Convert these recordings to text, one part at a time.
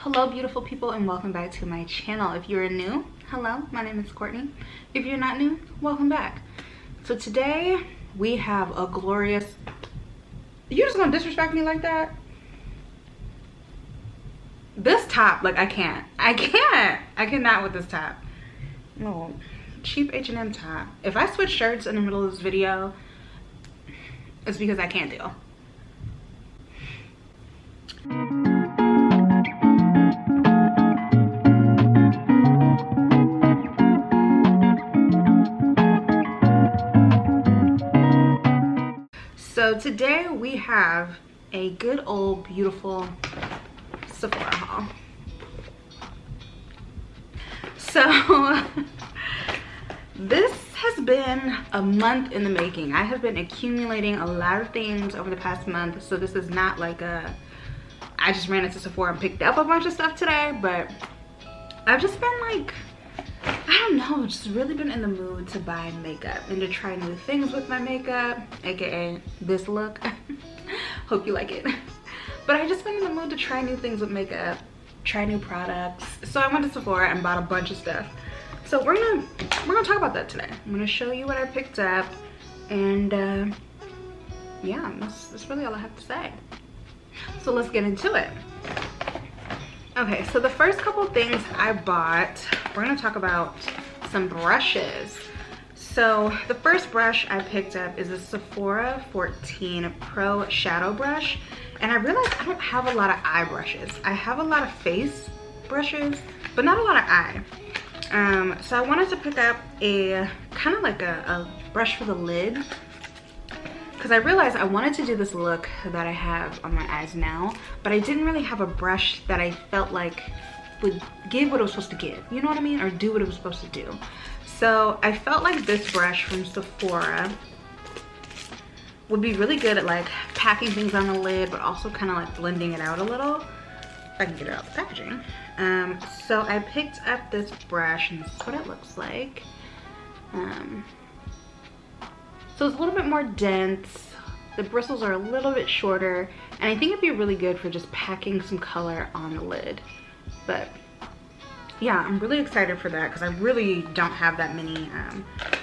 Hello beautiful people, and welcome back to my channel. If you're new, hello, my name is Courtney. If you're not new, welcome back. So today we have a glorious... You just gonna disrespect me like that? This top, like I cannot with this top. No, cheap H&M top. If I switch shirts in the middle of this video, it's because I can't deal. So today we have a good old beautiful Sephora haul. So this has been a month in the making. I have been accumulating a lot of things over the past month, so this is not like I just ran into Sephora and picked up a bunch of stuff today, but I've just been like, I don't know, just really been in the mood to buy makeup and to try new things with my makeup, aka this look. Hope you like it. But I just been in the mood to try new things with makeup, try new products. So I went to Sephora and bought a bunch of stuff. So we're gonna talk about that today. I'm gonna show you what I picked up, and yeah, that's really all I have to say. So let's get into it. Okay, so the first couple things I bought, we're gonna talk about some brushes. So the first brush I picked up is a Sephora 14 Pro Shadow Brush. And I realized I don't have a lot of eye brushes. I have a lot of face brushes, but not a lot of eye. So I wanted to pick up a kind of like a brush for the lid, because I realized I wanted to do this look that I have on my eyes now, but I didn't really have a brush that I felt like would give what it was supposed to give. You know what I mean? Or do what it was supposed to do. So I felt like this brush from Sephora would be really good at like packing things on the lid, but also kind of like blending it out a little, if I can get it out of the packaging. So I picked up this brush, and this is what it looks like. So it's a little bit more dense. The bristles are a little bit shorter, and I think it'd be really good for just packing some color on the lid. But yeah, I'm really excited for that because I really don't have that many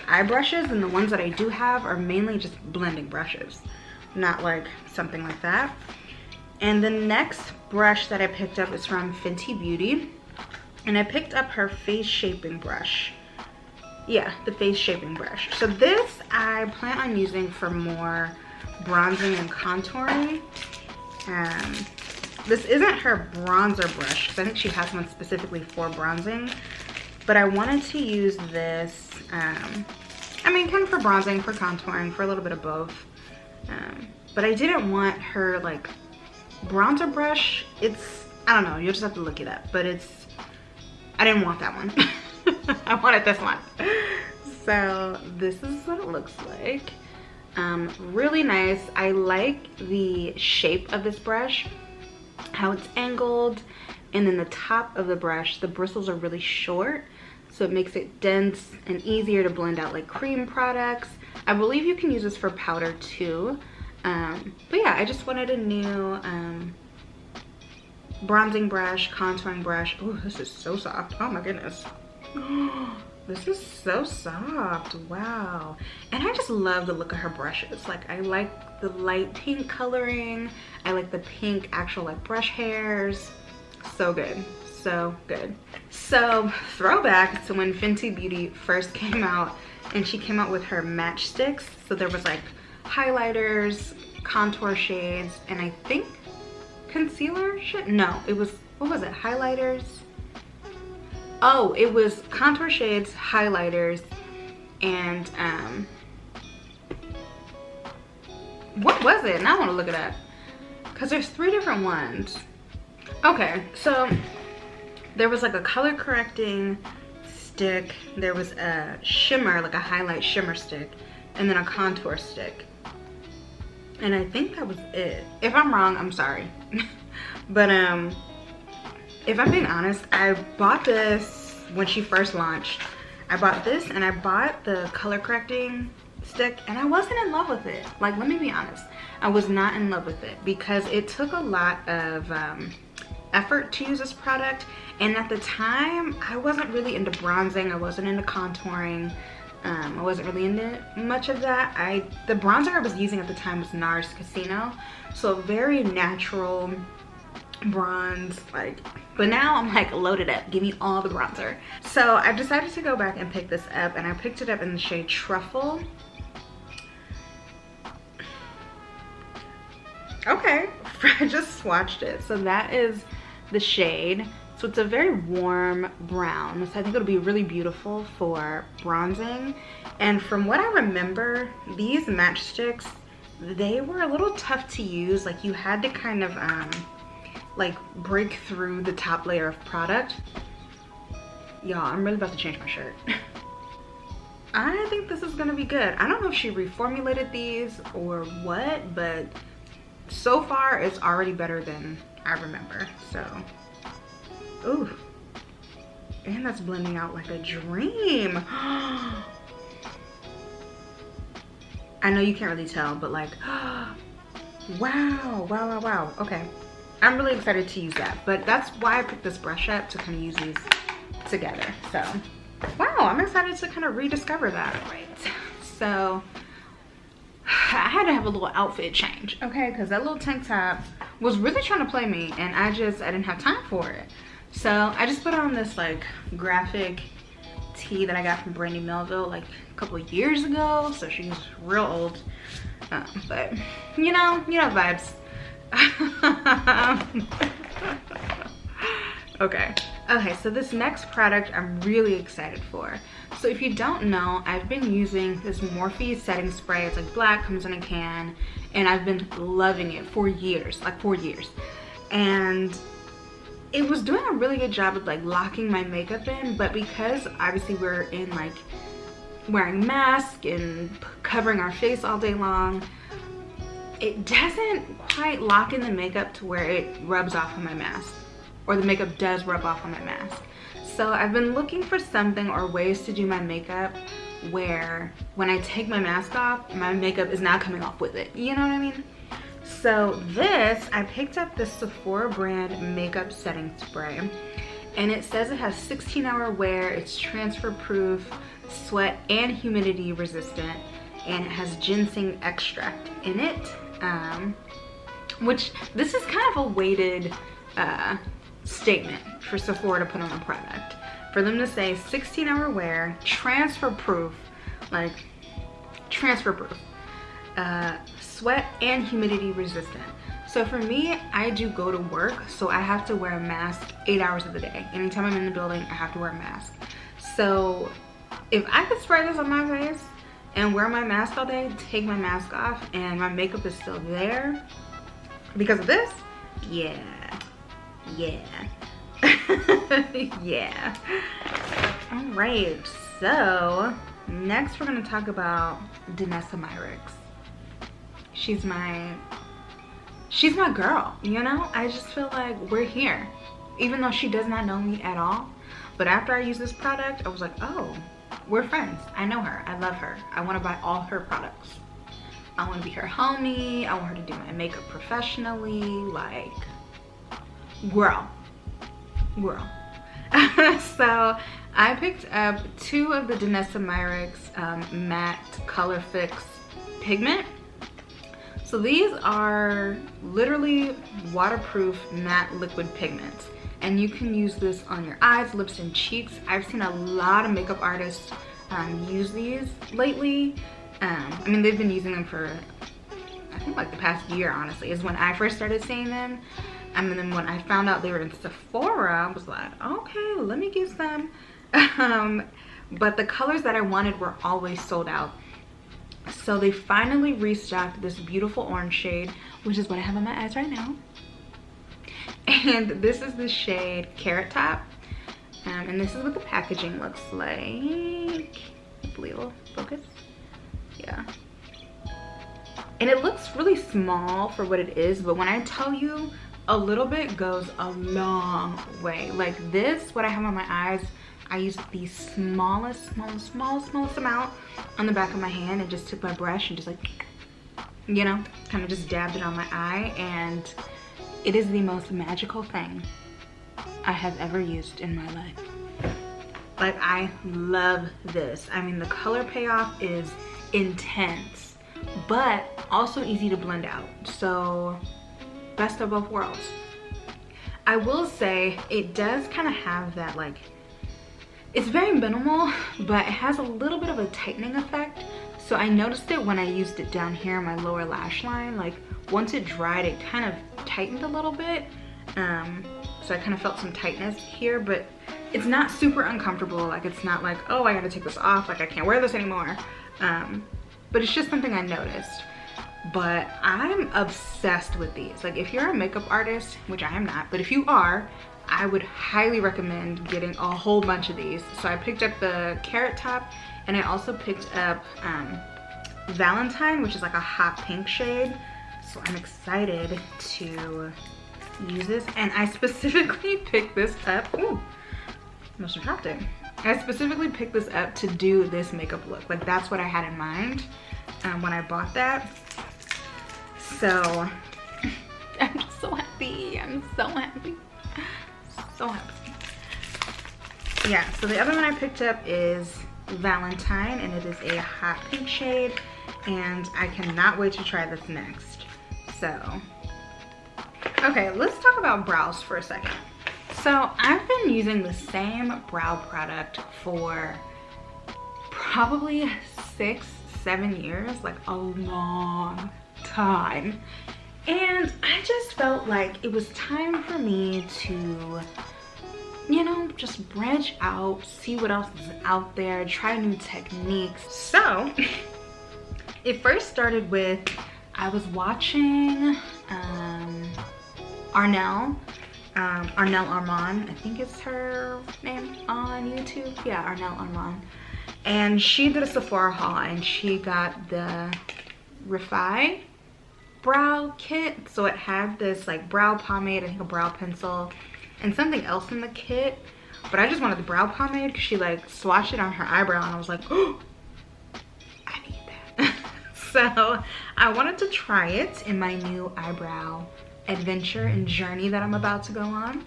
eye brushes, and the ones that I do have are mainly just blending brushes, not like something like that. And the next brush that I picked up is from Fenty Beauty, and I picked up her face shaping brush. Yeah, the face shaping brush. So this I plan on using for more bronzing and contouring. This isn't her bronzer brush, because I think she has one specifically for bronzing, but I wanted to use this, I mean, kind of for bronzing, for contouring, for a little bit of both. But I didn't want her like bronzer brush. I don't know, you'll just have to look it up, but I didn't want that one. I wanted this one. So this is what it looks like. Really nice. I like the shape of this brush, how it's angled, and then the top of the brush, the bristles are really short, so it makes it dense and easier to blend out like cream products. I believe you can use this for powder too. But yeah, I just wanted a new bronzing brush, contouring brush. Oh, this is so soft. Oh my goodness. This is so soft. Wow. And I just love the look of her brushes. Like, I like the light pink coloring. I like the pink actual like brush hairs. So good. So good. So throwback to when Fenty Beauty first came out, and she came out with her matchsticks. So there was like highlighters, contour shades, and I think concealer shade? No, it was, what was it? Highlighters? Oh, it was contour shades, highlighters, and what was it? Now I want to look it up, because there's 3 different ones. Okay, so there was like a color correcting stick, there was a shimmer, like a highlight shimmer stick, and then a contour stick. And I think that was it. If I'm wrong, I'm sorry. But if I'm being honest, I bought this when she first launched. I bought this, and I bought the color correcting stick, and I wasn't in love with it. Like, let me be honest, I was not in love with it because it took a lot of effort to use this product, and at the time I wasn't really into bronzing, I wasn't into contouring, I wasn't really into much of that. The bronzer I was using at the time was NARS Casino, so very natural bronze, like, but now I'm like loaded up, give me all the bronzer. So I decided to go back and pick this up, and I picked it up in the shade Truffle. Okay, I just swatched it. So that is the shade. So it's a very warm brown. So I think it'll be really beautiful for bronzing. And from what I remember, these matchsticks, they were a little tough to use. Like you had to kind of like break through the top layer of product. Y'all, I'm really about to change my shirt. I think this is gonna be good. I don't know if she reformulated these or what, but so far it's already better than I remember. So, ooh, and that's blending out like a dream. I know you can't really tell, but like, wow. Okay, I'm really excited to use that, but that's why I picked this brush up, to kind of use these together. So, wow, I'm excited to kind of rediscover that. Right, so I had to have a little outfit change, okay, because that little tank top was really trying to play me, and I didn't have time for it. So I just put on this like graphic tee that I got from Brandy Melville like a couple of years ago, so she's real old, but you know vibes. Okay, so this next product I'm really excited for. So if you don't know, I've been using this Morphe setting spray. It's like black, comes in a can, and I've been loving it for years, like 4 years. And it was doing a really good job of like locking my makeup in, but because obviously we're in like wearing masks and covering our face all day long, it doesn't quite lock in the makeup to where it rubs off on my mask, or the makeup does rub off on my mask. So I've been looking for something or ways to do my makeup where when I take my mask off, my makeup is not coming off with it. You know what I mean? So I picked up this Sephora brand makeup setting spray, and it says it has 16-hour wear, it's transfer proof, sweat and humidity resistant, and it has ginseng extract in it, which this is kind of a weighted statement for Sephora to put on a product. For them to say 16-hour wear, transfer proof, like transfer proof, sweat and humidity resistant. So for me, I do go to work, so I have to wear a mask 8 hours of the day. Anytime I'm in the building, I have to wear a mask. So if I could spray this on my face and wear my mask all day, take my mask off, and my makeup is still there because of this, yeah. Yeah. All right, so next we're gonna talk about Danessa Myricks. She's my girl, you know? I just feel like we're here, even though she does not know me at all. But after I use this product, I was like, oh, we're friends. I know her, I love her. I wanna buy all her products. I wanna be her homie. I want her to do my makeup professionally, like, girl. So I picked up 2 of the Danessa Myricks matte Colorfix pigment. So these are literally waterproof matte liquid pigments, and you can use this on your eyes, lips, and cheeks. I've seen a lot of makeup artists use these lately. I mean, they've been using them for, I think, like the past year, honestly, is when I first started seeing them. And then when I found out they were in Sephora, I was like, okay, let me get some. But the colors that I wanted were always sold out. So they finally restocked this beautiful orange shade, which is what I have on my eyes right now. And this is the shade Carrot Top. And this is what the packaging looks like. Hopefully it'll focus. Yeah. And it looks really small for what it is, but when I tell you, a little bit goes a long way. Like this, what I have on my eyes, I used the smallest amount on the back of my hand, and just took my brush and just like, you know, kind of just dabbed it on my eye, and it is the most magical thing I have ever used in my life. Like, I love this. I mean, the color payoff is intense, but also easy to blend out. So, best of both worlds. I will say it does kind of have that, like, it's very minimal, but it has a little bit of a tightening effect. So I noticed it when I used it down here in my lower lash line. Like, once it dried, it kind of tightened a little bit. So I kind of felt some tightness here, but it's not super uncomfortable. Like, it's not like, oh, I gotta take this off, like I can't wear this anymore. But it's just something I noticed. But I'm obsessed with these. Like, if you're a makeup artist, which I am not, but if you are, I would highly recommend getting a whole bunch of these. So I picked up the Carrot Top, and I also picked up Valentine, which is like a hot pink shade. So I'm excited to use this. And I specifically picked this up. Ooh, must have dropped it. I specifically picked this up to do this makeup look. Like, that's what I had in mind when I bought that. So I'm just so happy. I'm so happy. So happy. Yeah, so the other one I picked up is Valentine, and it is a hot pink shade, and I cannot wait to try this next. So, okay, let's talk about brows for a second. So I've been using the same brow product for probably 6-7 years, like a long time. And I just felt like it was time for me to, you know, just branch out, see what else is out there, try new techniques. So it first started with, I was watching Arnell Armand, I think it's her name on YouTube. Yeah, Arnell Armand. And she did a Sephora haul, and she got the Refy brow kit. So it had this like brow pomade, I think a brow pencil, and something else in the kit. But I just wanted the brow pomade because she like swatched it on her eyebrow, and I was like, oh, I need that. So I wanted to try it in my new eyebrow adventure and journey that I'm about to go on.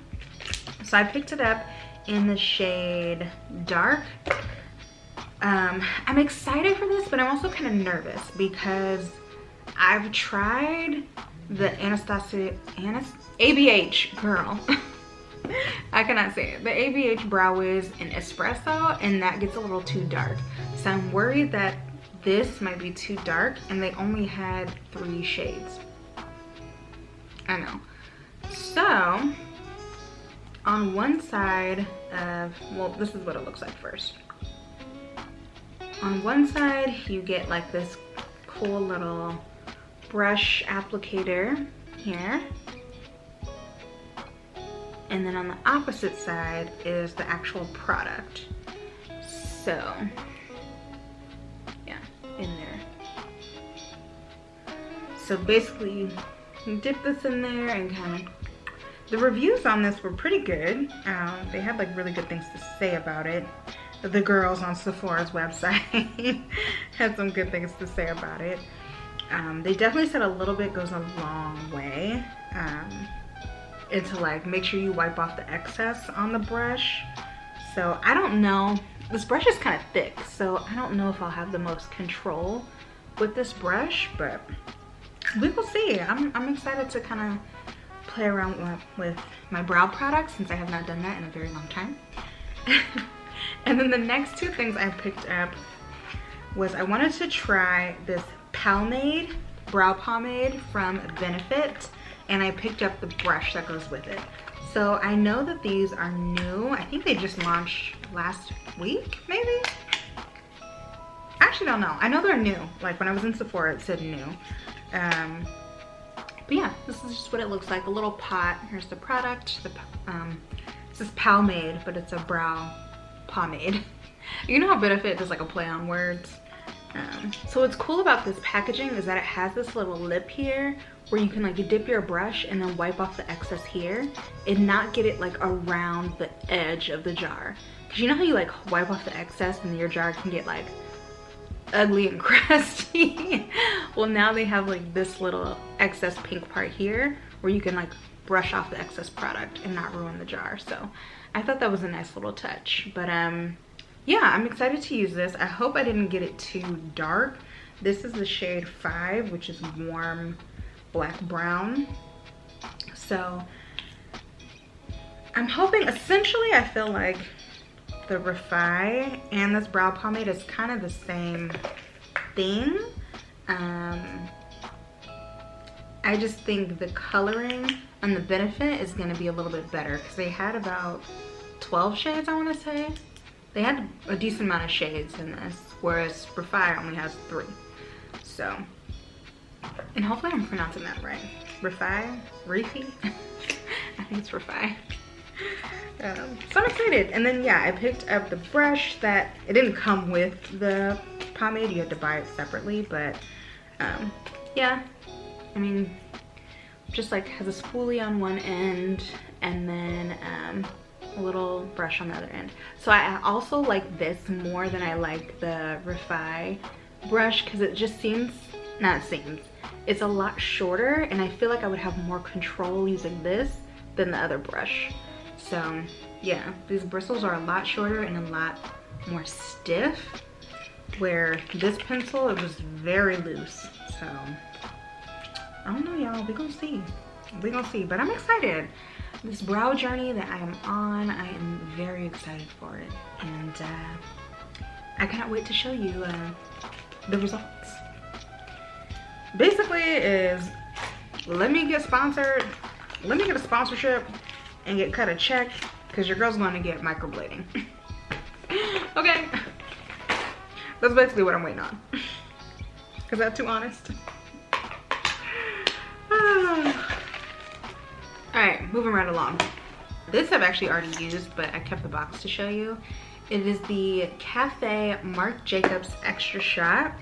So I picked it up in the shade Dark. I'm excited for this, but I'm also kind of nervous because I've tried the ABH, girl. I cannot say it. The ABH Brow Wiz in Espresso, and that gets a little too dark. So I'm worried that this might be too dark, and they only had 3 shades. I know. So on one side of, well, this is what it looks like first. On one side, you get like this cool little brush applicator here. And then on the opposite side is the actual product. So, yeah, in there. So basically, you dip this in there and kind of, the reviews on this were pretty good. They had like really good things to say about it. The girls on Sephora's website had some good things to say about it. They definitely said a little bit goes a long way. And to like make sure you wipe off the excess on the brush. So I don't know, this brush is kind of thick, so I don't know if I'll have the most control with this brush, but we will see. I'm excited to kind of play around with my brow products since I have not done that in a very long time. And then the next 2 things I picked up was I wanted to try this Powmade brow pomade from Benefit, and I picked up the brush that goes with it. So I know that these are new. I think they just launched last week, maybe? I actually don't know. I know they're new. Like when I was in Sephora, it said new. But yeah, this is just what it looks like. A little pot. Here's the product. This is Powmade, but it's a brow pomade. You know how Benefit does like a play on words? So what's cool about this packaging is that it has this little lip here where you can like dip your brush and then wipe off the excess here and not get it like around the edge of the jar. Because you know how you like wipe off the excess and your jar can get like ugly and crusty? Well, now they have like this little excess pink part here where you can like brush off the excess product and not ruin the jar. So I thought that was a nice little touch. But yeah, I'm excited to use this. I hope I didn't get it too dark. This is the shade 5, which is warm black brown. So I'm hoping, essentially I feel like the Refy and this brow pomade is kind of the same thing. I just think the coloring and the benefit is going to be a little bit better because they had about 12 shades, I want to say. They had a decent amount of shades in this, whereas Refy only has 3. So, and hopefully I'm pronouncing that right. Refy? I think it's Refy. So I'm excited. And then yeah, I picked up the brush that, it didn't come with the pomade, you had to buy it separately, but yeah, I mean, just like has a spoolie on one end and then a little brush on the other end. So I also like this more than I like the Refy brush because it just seems, it's a lot shorter and I feel like I would have more control using this than the other brush. So yeah, these bristles are a lot shorter and a lot more stiff, where this pencil, it was very loose. So I don't know, y'all, we're gonna see, but I'm excited. This brow journey that I am on, I am very excited for it, and I cannot wait to show you the results. Basically is, let me get a sponsorship and get cut a check, because your girl's gonna get microblading. Okay, that's basically what I'm waiting on. Is that too honest? Alright, moving right along. This I've actually already used, but I kept the box to show you. It is the Cafe Marc Jacobs Extra Shot,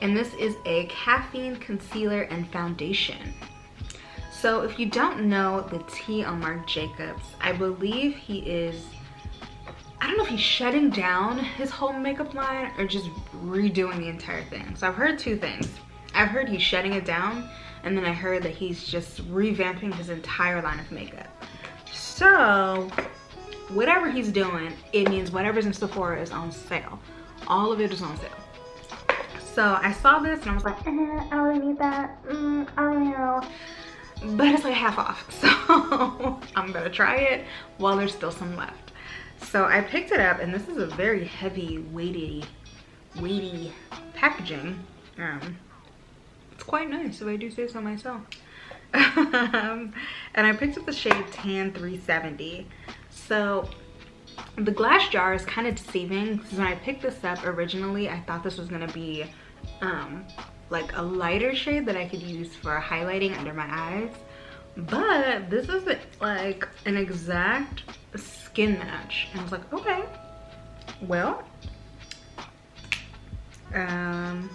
and this is a caffeine concealer and foundation. So if you don't know the tea on Marc Jacobs, I believe he is, I don't know if he's shutting down his whole makeup line or just redoing the entire thing. So I've heard 2 things. I've heard he's shutting it down, and then I heard that he's just revamping his entire line of makeup. So whatever he's doing, it means whatever's in Sephora is on sale. All of it is on sale. So I saw this and I was like, I don't really need that. I don't know. But it's like half off, so I'm gonna try it while there's still some left. So I picked it up, and this is a very heavy, weighty packaging. It's quite nice, if I do say so myself. And I picked up the shade Tan 370. So the glass jar is kind of deceiving, because when I picked this up originally, I thought this was gonna be like a lighter shade that I could use for highlighting under my eyes, but this is like an exact skin match, and I was like, okay, well, I'm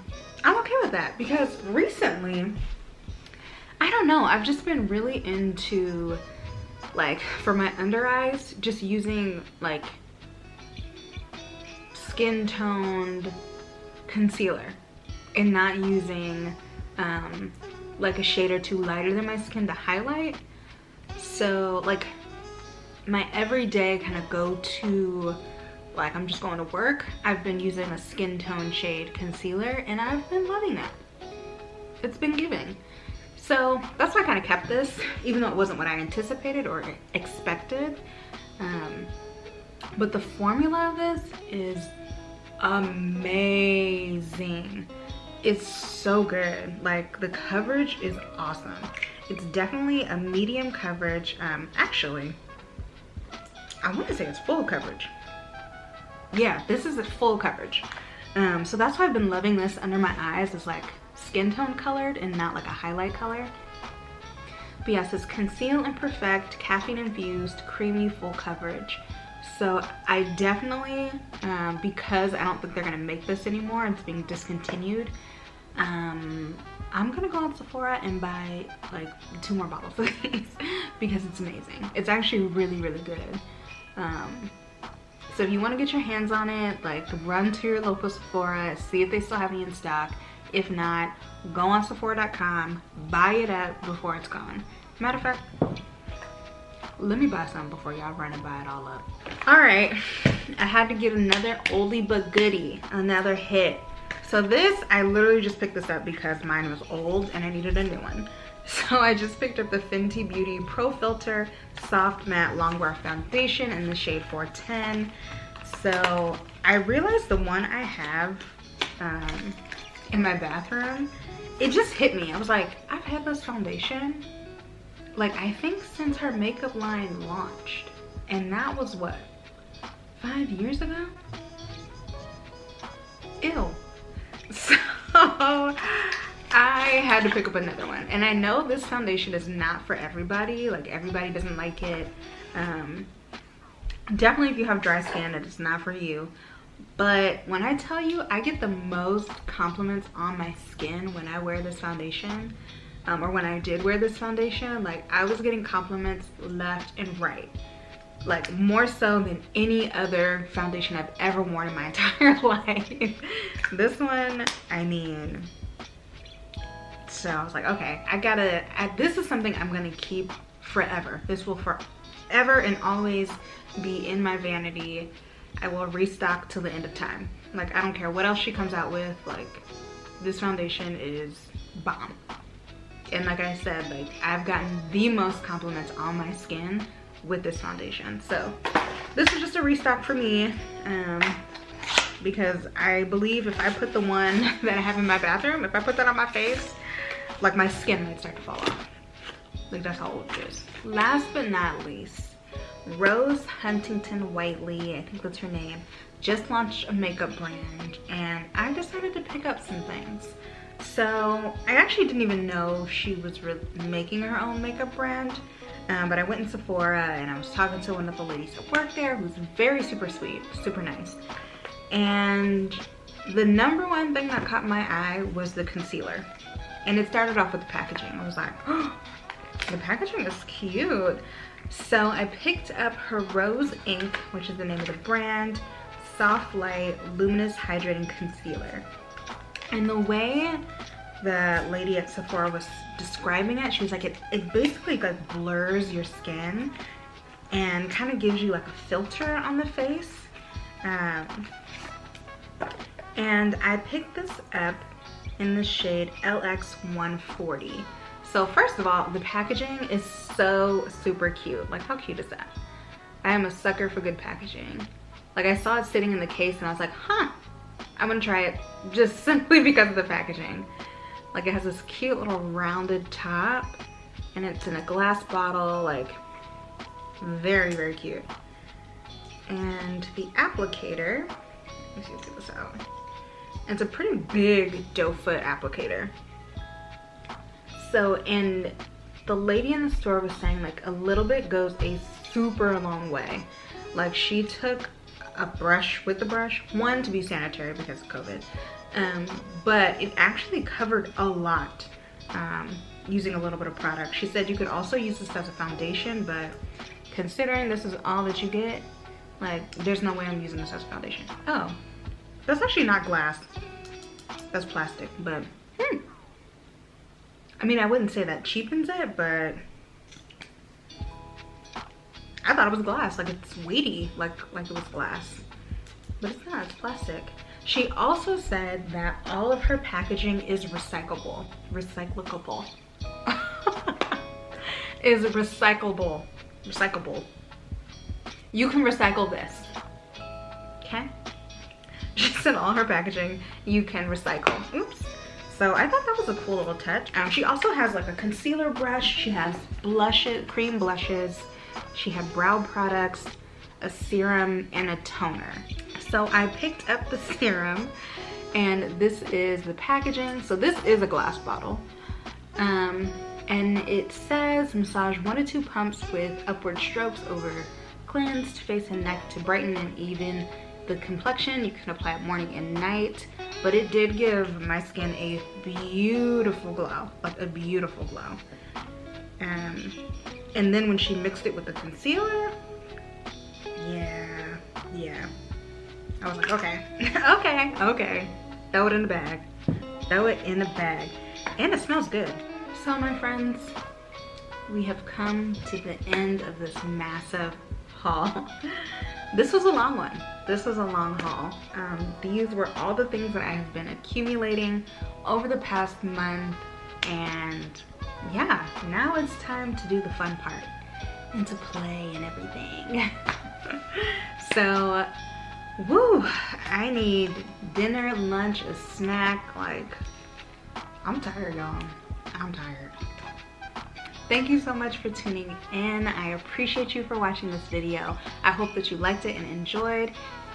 okay with that, because recently, I don't know, I've just been really into, like, for my under eyes, just using like skin toned concealer and not using like a shade or 2 lighter than my skin to highlight. So like my everyday kind of go-to, like I'm just going to work, I've been using a skin tone shade concealer, and I've been loving that. It's been giving. So that's why I kind of kept this, even though it wasn't what I anticipated or expected. But the formula of this is amazing. It's so good. Like, the coverage is awesome. It's definitely a medium coverage. Actually, I want to say it's full coverage. Yeah, this is a full coverage. So that's why I've been loving this under my eyes. It's like skin tone colored and not like a highlight color. But yes, it's conceal and perfect, caffeine infused, creamy full coverage. So I definitely, because I don't think they're gonna make this anymore, it's being discontinued, I'm gonna go on Sephora and buy like 2 more bottles of these because it's amazing. It's actually really, really good. So if you wanna get your hands on it, like run to your local Sephora, see if they still have any in stock. If not, go on Sephora.com, buy it up before it's gone. Matter of fact, let me buy some before y'all run and buy it all up. All right, I had to get another oldie but goodie, another hit. So this, I literally just picked this up because mine was old and I needed a new one. So I just picked up the Fenty Beauty Pro Filt'r Soft Matte Longwear Foundation in the shade 410. So I realized the one I have in my bathroom, it just hit me. I was like, I've had this foundation, like I think since her makeup line launched. And that was what, 5 years ago? Ew. So I had to pick up another one. And I know this foundation is not for everybody. Like everybody doesn't like it. Definitely if you have dry skin, it is not for you. But when I tell you, I get the most compliments on my skin when I wear this foundation. Or when I did wear this foundation, like I was getting compliments left and right. Like more so than any other foundation I've ever worn in my entire life. This one, I mean, so I was like, okay, this is something I'm gonna keep forever. This will forever and always be in my vanity. I will restock till the end of time. Like I don't care what else she comes out with, like this foundation is bomb. And like I said, like I've gotten the most compliments on my skin with this foundation. So this was just a restock for me, because I believe if I put the one that I have in my bathroom, if I put that on my face, like my skin might start to fall off. Like that's how old it is. Last but not least, Rose Huntington Whiteley, I think that's her name, just launched a makeup brand and I decided to pick up some things. So I actually didn't even know she was making her own makeup brand. But I went in Sephora and I was talking to one of the ladies that worked there who's very super sweet, super nice. And the number one thing that caught my eye was the concealer. And it started off with the packaging. I was like, oh, the packaging is cute. So I picked up her Rose Ink, which is the name of the brand, Softlight Luminous Hydrating Concealer. And the way the lady at Sephora was describing it, she was like, it basically like blurs your skin and kind of gives you like a filter on the face. And I picked this up in the shade LX140. So first of all, the packaging is so super cute. Like how cute is that? I am a sucker for good packaging. Like I saw it sitting in the case and I was like, huh, I'm gonna try it just simply because of the packaging. Like it has this cute little rounded top and it's in a glass bottle, like very, very cute. And the applicator, let me see if I get this out. It's a pretty big doe foot applicator. So, and the lady in the store was saying like a little bit goes a super long way. Like she took a brush with the brush, one to be sanitary because of COVID. But it actually covered a lot using a little bit of product. She said you could also use this as a foundation, but considering this is all that you get, like there's no way I'm using this as a foundation. Oh, that's actually not glass. That's plastic, but I mean, I wouldn't say that cheapens it, but I thought it was glass. Like it's weighty, like it was glass, but it's not, it's plastic. She also said that all of her packaging is recyclable. Recyclable. Is recyclable. Recyclable. You can recycle this. Okay? She said all her packaging you can recycle. Oops. So I thought that was a cool little touch. She also has like a concealer brush. She has blushes, cream blushes. She had brow products, a serum, and a toner. So I picked up the serum and this is the packaging. So this is a glass bottle. And it says massage 1 to 2 pumps with upward strokes over cleansed face and neck to brighten and even the complexion. You can apply it morning and night, but it did give my skin a beautiful glow, like a beautiful glow. And then when she mixed it with the concealer, yeah. I was like, okay, okay. Throw it in the bag. Throw it in the bag. And it smells good. So my friends, we have come to the end of this massive haul. This was a long one. This was a long haul. These were all the things that I have been accumulating over the past month, and yeah, now it's time to do the fun part and to play and everything. So, woo, I need dinner, lunch, a snack. Like, I'm tired, y'all. I'm tired. Thank you so much for tuning in. I appreciate you for watching this video. I hope that you liked it and enjoyed,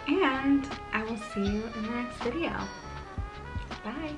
and I will see you in the next video. Bye.